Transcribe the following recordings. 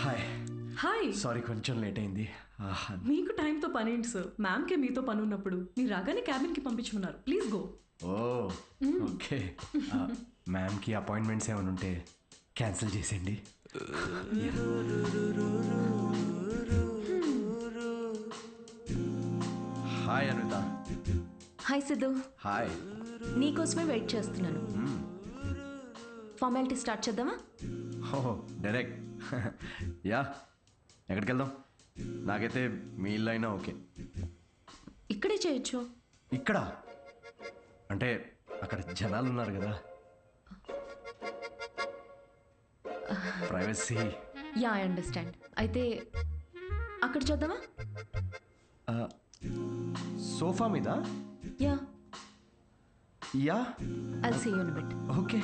Hi. Hi. Sorry కొంచెం late అయింది. మీకు టైంతో పని ఏంటి సార్? మ్యామ్కే మీతో పని ఉన్నప్పుడు మీరు రాగానే క్యాబిన్కి పంపించమన్నారు. Please go. Oh okay. మ్యామ్కి అపాయింట్మెంట్స్ ఏమైనా ఉంటే క్యాన్సిల్ చేసేయండి. Hi Anitha. Hi Siddhu. Hi. నీకోసమే వెయిట్ చేస్తున్నాను. ఫార్మాలిటీ స్టార్ట్ చేద్దామా? ఓహో డైరెక్ట్. యా, ఎక్కడికి వెళ్దాం? నాకైతే మీ ఇల్లు అయినా ఓకే. ఇక్కడే చేయొచ్చు. ఇక్కడ అంటే అక్కడ జనాలు ఉన్నారు కదా, ప్రైవసీ. Yeah, I understand. అయితే అక్కడ చేద్దామా? సోఫా మీద? Yeah. Yeah, I'll see you in a bit. Okay.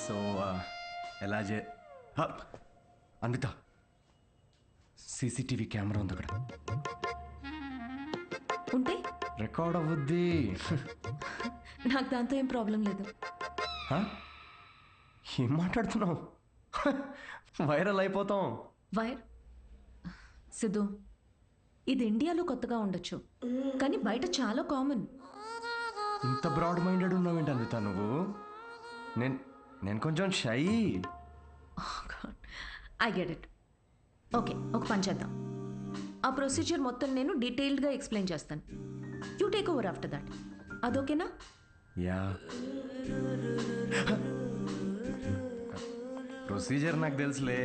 So ఎలా అన్విత, సీసీటీవీ కెమెరా ఉంది అక్కడ. ఉంటే రికార్డ్ అవ్వద్ది. నాకు దాంతో ఏం ప్రాబ్లం లేదు. ఏం మాట్లాడుతున్నావు? వైరల్ అయిపోతాం. వైర్ సిద్ధు, ఇది ఇండియాలో కొత్తగా ఉండొచ్చు, కానీ బయట చాలా కామన్. ఇంత బ్రాడ్ మైండెడ్ ఉన్నావేంటి అన్విత నువ్వు? నేను కొంచెం shy. I get it. Okay, ఒక పని చేద్దాం. ఆ ప్రొసీజర్ మొత్తం నేను డీటెయిల్డ్గా ఎక్స్ప్లెయిన్ చేస్తాను. You take over after that. అదోకేనా? యా. ప్రొసీజర్ నాకు తెలుసులే.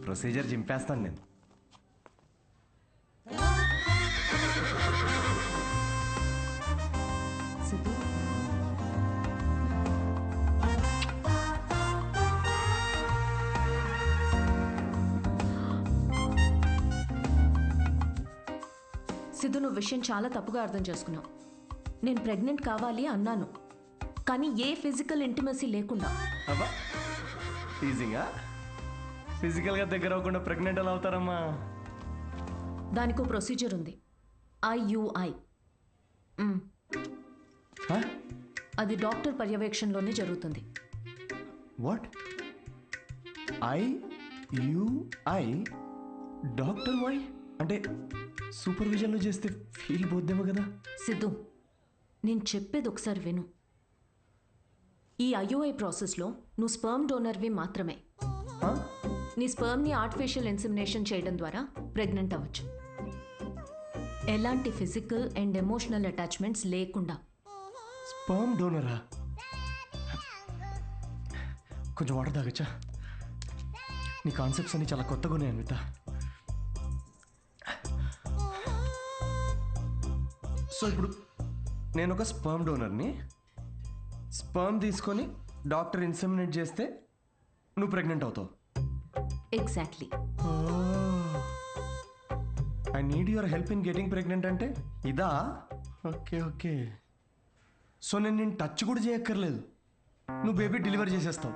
ప్రొసీజర్ చింపేస్తాను నేను. సిద్ధు, సిద్ధు, నువ్వు విషయం చాలా తప్పుగా అర్థం చేసుకున్నావు. నేను ప్రెగ్నెంట్ కావాలి అన్నాను, కానీ ఏ ఫిజికల్ ఇంటిమసీ లేకుండా. అబ్బా, ఈజీగా ఫిజికల్గా దగ్గర అవ్వకుండా ప్రెగ్నెంట్ ఎలా అవుతారమ్మా? దానికో ప్రొసీజర్ ఉంది, ఐయుఐ. అది డాక్టర్ పర్యవేక్షణలోనే జరుగుతుంది. వాట్? ఐయుఐ? డాక్టర్ వై అంటే సూపర్విజన్లో చేస్తే ఫీల్ పోద్దేమో కదా? సిద్ధు, నేను చెప్పేది ఒకసారి విను. ఈ ఐయుఐ ప్రాసెస్లో నువ్వు స్పర్మ్ డోనర్వి మాత్రమే. నీ స్పర్మ్ని ఆర్టిఫిషియల్ ఇన్సెమినేషన్ చేయడం ద్వారా ప్రెగ్నెంట్ అవ్వచ్చు, ఎలాంటి ఫిజికల్ అండ్ ఎమోషనల్ అటాచ్మెంట్స్ లేకుండా. స్పర్మ్ డోనరా? కొంచెం వాటర్ తాగచ్చా? నీ కాన్సెప్ట్స్ అన్ని చాలా కొత్తగా ఉన్నాయి అన్విత. సో ఇప్పుడు నేను ఒక స్పర్మ్ డోనర్ని. స్పర్మ్ తీసుకొని డాక్టర్ ఇన్సెమినేట్ చేస్తే నువ్వు ప్రెగ్నెంట్ అవుతావు. Exactly. I need your help in getting pregnant అంటే ఇదా? Okay okay. సో నేను టచ్ కూడా చేయక్కర్లేదు, నువ్వు బేబీ డెలివరీ చేసేస్తావు.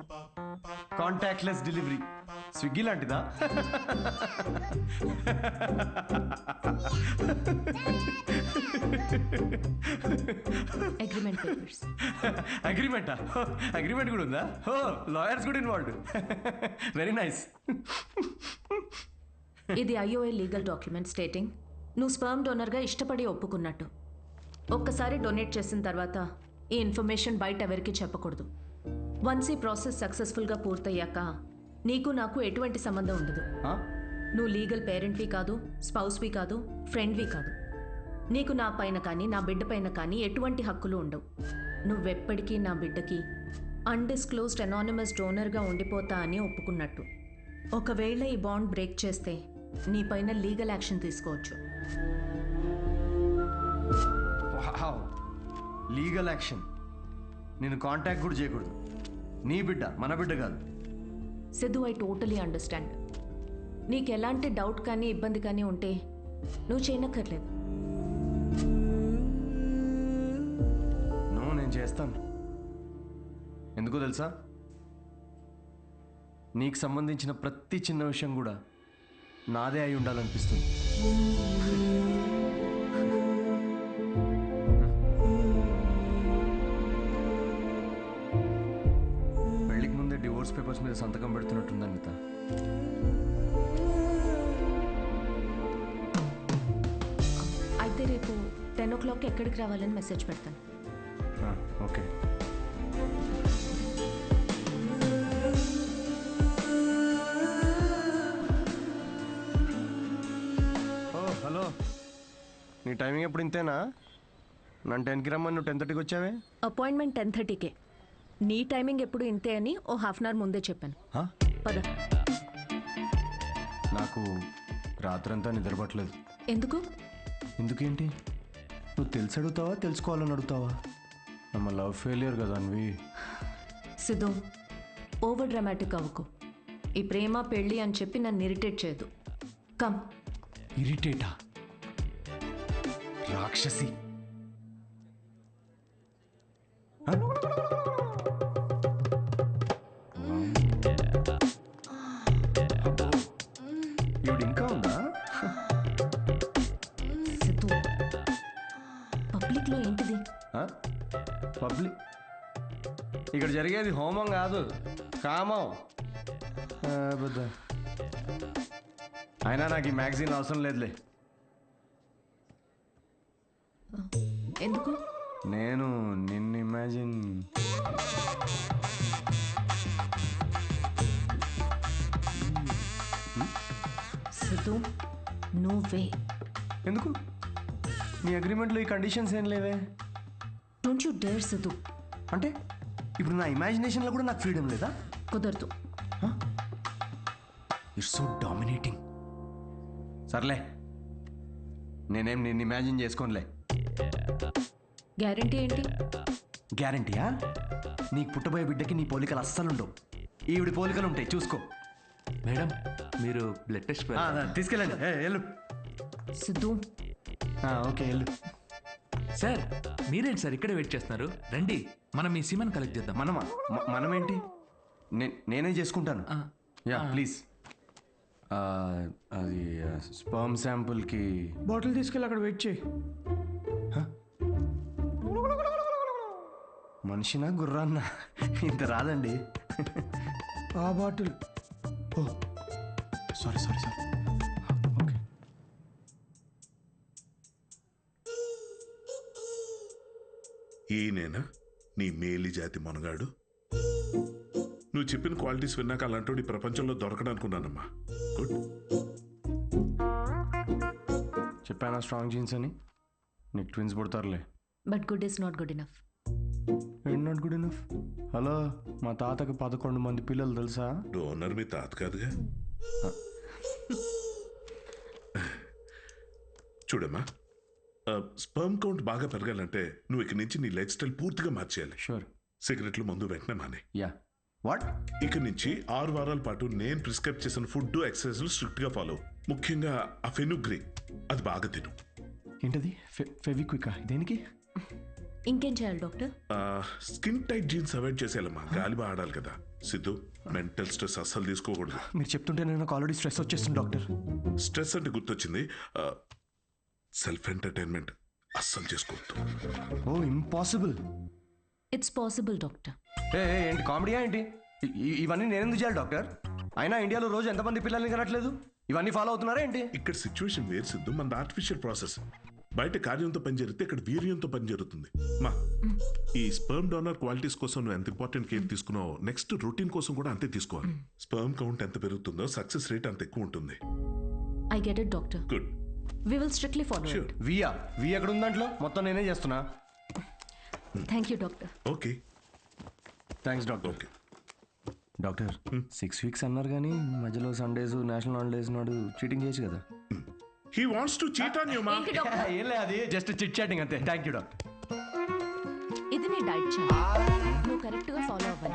Contactless delivery. స్విగ్గీ లాంటిదా? Agreement papers. అగ్రిమెంటా? అగ్రిమెంట్ కూడా ఉందా? ఓ, లాయర్స్ కూడా ఇన్వాల్వ్డ్. Very nice. ఇది ఐఓఐ లీగల్ డాక్యుమెంట్ స్టేటింగ్ నువ్వు స్పర్మ్ డోనర్గా ఇష్టపడి ఒప్పుకున్నట్టు. ఒక్కసారి డొనేట్ చేసిన తర్వాత ఈ ఇన్ఫర్మేషన్ బయట ఎవరికి చెప్పకూడదు. వన్స్ ఈ ప్రాసెస్ సక్సెస్ఫుల్గా పూర్తయ్యాక నీకు నాకు ఎటువంటి సంబంధం ఉండదు. నువ్వు లీగల్ పేరెంట్వి కాదు, స్పౌస్వి కాదు, ఫ్రెండ్వి కాదు. నీకు నా పైన కానీ నా బిడ్డ పైన కానీ ఎటువంటి హక్కులు ఉండవు. నువ్వెప్పటికీ నా బిడ్డకి అన్డిస్క్లోజ్డ్ అనానిమస్ డోనర్గా ఉండిపోతా అని ఒప్పుకున్నట్టు. ఒకవేళ ఈ బాండ్ బ్రేక్ చేస్తే నీ పైన లీగల్ యాక్షన్ తీసుకోవచ్చు. Legal action? నేను కాంటాక్ట్ కూడా చేయకూడదు? నీ బిడ్డ మన బిడ్డ కాదు. Siddhu, I totally understand. నీకు ఎలాంటి డౌట్ కానీ ఇబ్బంది కానీ ఉంటే నువ్వు చేయనక్కర్లేదు. నేను చేస్తాను. ఎందుకో తెలుసా, నీకు సంబంధించిన ప్రతి చిన్న విషయం కూడా నాదే అయి ఉండాలనిపిస్తుంది. పెళ్ళికి ముందే డివోర్స్ పేపర్స్ మీద సంతకం పెడుతున్నట్టుంది అనిత. అయితే రేపు 10 o'clock ఎక్కడికి రావాలని మెసేజ్ పెడతాను. ఓకే. ఓ హలో, నీ టైమింగ్ ఎప్పుడు ఇంతేనా? నన్ను 10కి రమ్మని నువ్వు 10:30కి వచ్చావే. అపాయింట్మెంట్ 10:30కే. నీ టైమింగ్ ఎప్పుడు ఇంతే అని ఓ హాఫ్ అన్ అవర్ ముందే చెప్పాను. పద. నాకు రాత్రంతా నిద్రపట్టలేదు. ఎందుకు? ఎందుకేంటి? నువ్వు తెలిసి అడుగుతావా తెలుసుకోవాలని అడుగుతావా? నమ్మ లవ్ ఫెయిలియర్ కదా అన్వి. సిద్ధు, ఓవర్ డ్రామాటిక్ అవ్వకు. ఈ ప్రేమ పెళ్ళి అని చెప్పి నన్ను ఇరిటేట్ చేయదు. కమ్. ఇరిటేటా? రాక్షసి. ఈవిడ ఇంకా ఉందా? సిద్ధు, పబ్లిక్లో ఏంటిది? పబ్లిక్ ఇక్కడ జరిగేది హోమం కాదు, కామం. బుద్ధ. అయినా నాకు ఈ మ్యాగజైన్ అవసరం లేదులే. ఎందుకు? నేను నిన్ను ఇమాజిన్ సిద్ధు, నువ్వే. ఎందుకు? నీ అగ్రిమెంట్లో ఈ కండిషన్స్ ఏం లేవే. Don't you dare Siddhu. అంటే ఇప్పుడు నా ఇమాజినేషన్లో కూడా నాకు ఫ్రీడమ్ లేదా? కుదరదు. It's so dominating. సర్లే, నేనేం నిన్ను ఇమాజిన్ చేసుకోనులే. గ్యారంటీ ఏంటి? గ్యారంటీయా? నీకు పుట్టబోయే బిడ్డకి నీ పోలికలు అస్సలు ఉండవు. ఈవిడి పోలికలు ఉంటాయి, చూసుకో. మేడం, మీరు బ్లడ్ టెస్ట్ తీసుకెళ్ళండి. వెళ్ళు. సిద్ధు. ఓకే, వెళ్ళు. సార్, మీరేంటి సార్ ఇక్కడే వెయిట్ చేస్తున్నారు? రండి, మనం మీ సిమన్ కలెక్ట్ చేద్దాం. మనమా? మనమేంటి? నేనే చేసుకుంటాను. Yeah please. అది స్పర్మ్ శాంపుల్కి బాటిల్ తీసుకెళ్ళి అక్కడ వెయిట్ చేయి. మనిషినా గుర్రాన్నా? ఇంత రాదండి. ఆ బాటిల్. ఓ సారీ సారీ సారీ. ఓకే. ఈయనేనా నీ మేలి జాతి మనగాడు? నువ్వు చెప్పిన క్వాలిటీస్ విన్నాక అలాంటి ఈ ప్రపంచంలో దొరకడనుకున్నానమ్మా. గుడ్. చెప్పానా స్ట్రాంగ్ జీన్స్ అని? నీకు ట్విన్స్ పుడతారులే. But good is not good enough. ఏంటి నాట్ గుడ్ ఇనఫ్? హలో, మా తాతకి 11 మంది పిల్లలు తెలుసా? డోనర్ మీ తాత కాదుగా. చూడమ్మా, స్పర్మ్ కౌంట్ బాగా పెరగాలంటే నువ్వు ఇక్కడి నుంచి నీ లైఫ్ స్టైల్ పూర్తిగా మార్చేయాలి. షూర్. సిగరెట్లు, మందు వెంటనే మానే. యా. వాట్? ఇక నుంచి 6 వారాల పాటు నేను ప్రిస్క్రైబ్ చేసిన ఫుడ్, ఎక్సర్సైజ్లు స్ట్రిక్ట్ గా ఫాలో. ముఖ్యంగా ఆ ఫెనుగ్రీ, అది బాగా తిను. ఏంటది? ఫెవిక్వికా? దేనికి? ఇంకేం చేయాలి doctor? Skin tight jeans avoid చేసేయాలమ్మా. గాలి బాగా ఆడాలి కదా. సిద్ధు, మెంటల్ స్ట్రెస్ అస్సలు తీసుకోకూడదు. మీరు చెప్తుంటే నాకు ఆల్రెడీ స్ట్రెస్ వచ్చేస్తుంది డాక్టర్. స్ట్రెస్ అంటే గుర్తొచ్చింది, సెల్ఫ్ ఎంటర్టైన్మెంట్ అస్సలు చేసుకోవద్దు. Oh impossible. It's possible doctor. ఏంటి కామెడీయా ఏంటి? ఇవన్నీ నేను ఎందుకు చేయాలి డాక్టర్? అయినా ఇండియాలో రోజు ఎంతమంది పిల్లల్ని కనట్లేదు? ఇవన్నీ ఫాలో అవుతున్నారా ఏంటి? ఇక్కడ సిచ్యువేషన్ వేరు సిద్ధు, మన ఆర్టిఫిషియల్ ప్రాసెస్. బయట కార్యంతో పని జరిగితే ఇక్కడ వీర్యంతో పని జరుగుతుంది. మా ఈ స్పర్మ్ డోనర్ క్వాలిటీస్ కోసం నువ్వు ఎంత ఇంపార్టెంట్ కేర్ తీసుకున్నావో నెక్స్ట్ రొటీన్ కోసం కూడా అంతే తీసుకోవాలి. స్పర్మ్ కౌంట్ ఎంత పెరుగుతుందో సక్సెస్ రేట్ అంత ఎక్కువ ఉంటుంది. I get it doctor. Good. We will strictly follow it. We ఎక్కడ ఉంది దాంట్లో? మొత్తం నేనే చేస్తున్నా. Thank you doctor. Okay, thanks doctor. Okay. Doctor 6 weeks అన్నారు కానీ మధ్యలో సండేస్, నేషనల్ హాలిడేస్ నాడు చీటింగ్ చేయొచ్చు కదా? He wants to cheat on you మా. ఏం లేదు, అది జస్ట్ చిట్ చాటింగ్ అంతే. Thank you doctor. ఇది నీ డైట్ చార్ట్. నువ్వు కరెక్ట్గా ఫాలో అవ్వాలి.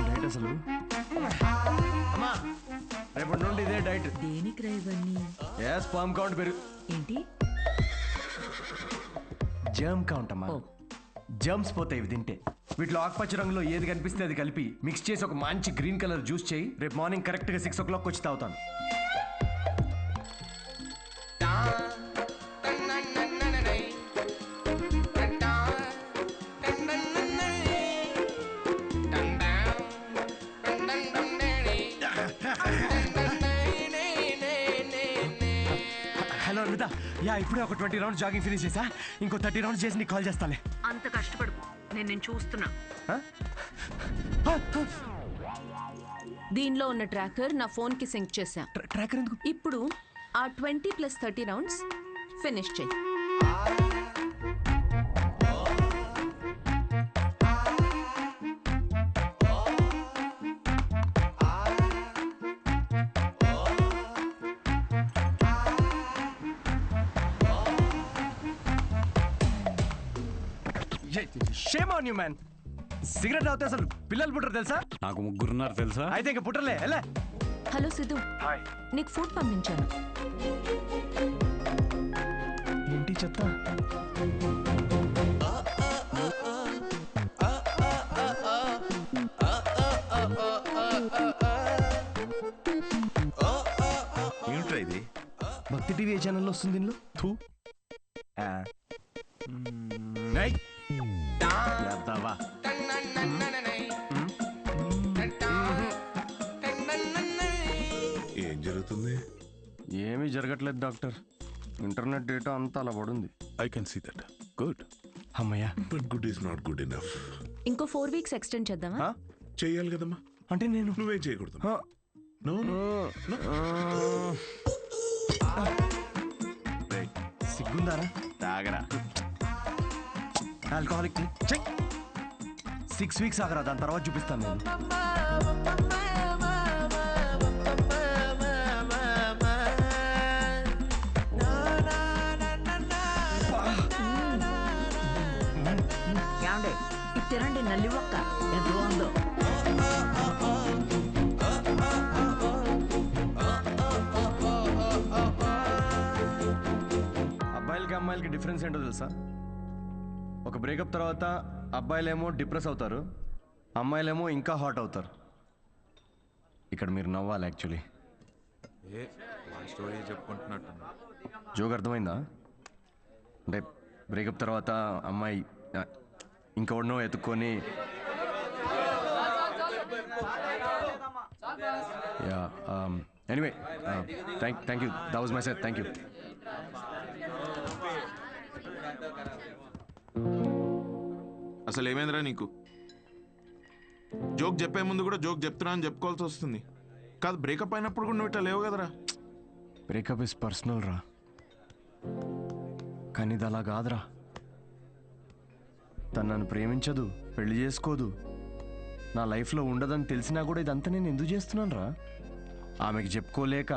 డైట్ అసలు అమ్మా, రేపటి నుండి ఇదే డైట్. దేనికి రా ఇవన్నీ? స్పర్మ్ కౌంట్ పెరుగు. ఏంటి? జర్మ్ కౌంట్ అమ్మా. ఓ. జర్మ్స్ పోతాయి ఇవి తింటే. వీటిలో ఆకుపచ్చ రంగులో ఏది కనిపిస్తే అది కలిపి మిక్స్ చేసి ఒక మంచి గ్రీన్ కలర్ జ్యూస్ చేయి. రేపు మార్నింగ్ కరెక్ట్గా 6 o'clock వచ్చి తాగుతాను. హలో అన్విత, యా ఇప్పుడే ఒక 20 rounds జాగింగ్ ఫినిష్ చేసా. ఇంకో 30 rounds చేసి నీకు కాల్ చేస్తాలే. అంత కష్టపడు, నేను చూస్తున్నా. దీనిలో ఉన్న ట్రాకర్ నా ఫోన్కి సింక్ చేశా. ట్రాకర్ ఎందుకు? ఇప్పుడు ఆ 20+30 రౌండ్స్ ఫినిష్ చెయ్యి. Shame on you man. Cigarette తాగితే అసలు పిల్లలు పుట్టరు తెలుసా? నాకు ముగ్గురున్నారు తెలుసా? అయితే ఇంక పుట్టర్లే. ఎలా? హలో సిద్ధు, నీకు ఫుడ్ పంపించాను. ఏంటి చెత్త? ఏమిట్రా ఇది? భక్తి టీవీ ఏ ఛానల్లో వస్తుంది దీనిలో? థూ. యాదవా. ఏం జరుగుతుంది? ఏమీ జరగట్లేదు డాక్టర్. ఇంటర్నెట్ డేటా అంతా అలా పడుంది. I can see that. Good. అమ్మయ్యా. But good is not good enough. ఇంకో 4 weeks ఎక్స్టెండ్ చేద్దామా? హా? చేయాలి కదమ్మా. అంటే నేను నువ్వేం చేయకూడదు. హా? నో సిగ్గుందారా? తాగరా. ఆల్కహాలిక్ 6 weeks ఆగరా, దాని తర్వాత చూపిస్తాను నేను. తినండి నల్లి ఒక్క ఎంత బాగుందో. అబ్బాయిలకి అమ్మాయిలకి డిఫరెన్స్ ఏంటో తెలుసా? ఒక బ్రేకప్ తర్వాత అబ్బాయిలేమో డిప్రెస్ అవుతారు, అమ్మాయిలేమో ఇంకా హాట్ అవుతారు. ఇక్కడ మీరు నవ్వాలి యాక్చువల్లీ. స్టోరీ చెప్పుకుంటున్నట్టు. జోక్ అర్థమైందా? అంటే బ్రేకప్ తర్వాత అమ్మాయి ఇంకెవడనో ఎత్తుక్కొని yeah anyway thank you, that was my set. Thank you. అసలు ఏమైందిరా నీకు? జోక్ చెప్పే ముందు కూడా జోక్ చెప్తున్నా అని చెప్పుకోవాల్సి వస్తుంది. కాదు, బ్రేకప్ అయినప్పుడు కూడా నువ్వు ఇట్లా లేవు కదరా. బ్రేకప్ ఇస్ పర్సనల్ రా, కానీ ఇది అలా కాదురా. తను నన్ను ప్రేమించదు, పెళ్లి చేసుకోదు, నా లైఫ్లో ఉండదని తెలిసినా కూడా ఇదంతా నేను ఎందుకు చేస్తున్నాను రా? ఆమెకి చెప్పుకోలేక,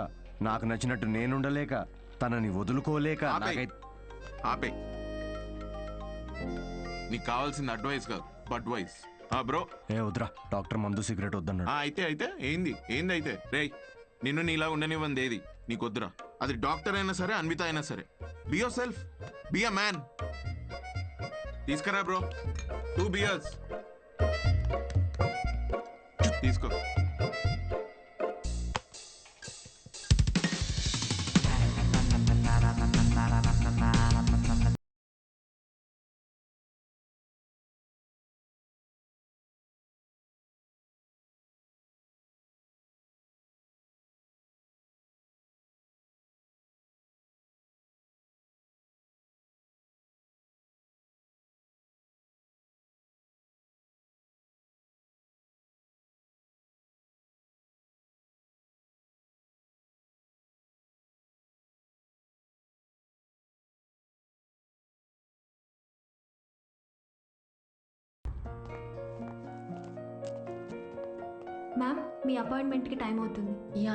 నాకు నచ్చినట్టు నేనుండలేక, తనని వదులుకోలేక ఆపే. నీకు కావాల్సింది అడ్వైస్ కాదు, అడ్వైస్. బ్రో ఏ వద్దురా, డాక్టర్ మందు సిగరెట్ వద్దన్నాడు. అయితే ఏంది అయితే రేయ్, నిన్ను నీలా ఉండనివ్వంది ఏది నీకు వద్దురా. అది డాక్టర్ అయినా సరే, అన్విత అయినా సరే. Be your self, be a man. తీసుకురా బ్రో, 2 beers తీసుకో. మ్యామ్, మీ అపాయింట్మెంట్కి టైం అవుతుంది. యా